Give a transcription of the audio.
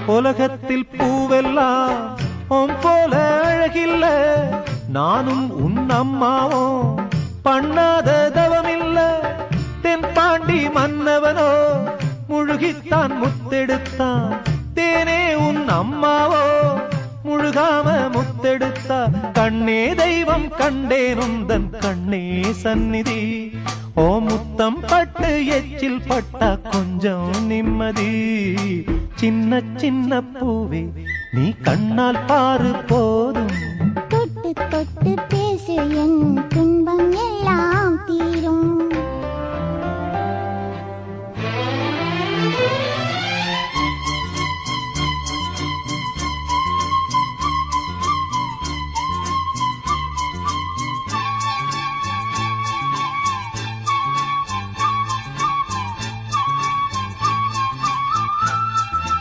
உலகத்தில் பூவெல்லாம் உன் போல அழகில்ல நானும் உன் அம்மாவும் பண்ணாத தவமில்ல தென்பாண்டி மன்னவனோ முழுகித்தான் முத்தெடுத்தான் தேனே உன் அம்மாவோ முழுகாம முத்தெடுத்தா கண்ணே தெய்வம் கண்டேன் உந்தன் கண்ணே சந்நிதி ஓ முத்தம் பட்டு எச்சில் பட்டா கொஞ்சம் நிம்மதி சின்ன சின்ன பூவே நீ கண்ணால் பாரு போதும் தொட்டு தொட்டு பேசு என் துன்பம் எல்லாம்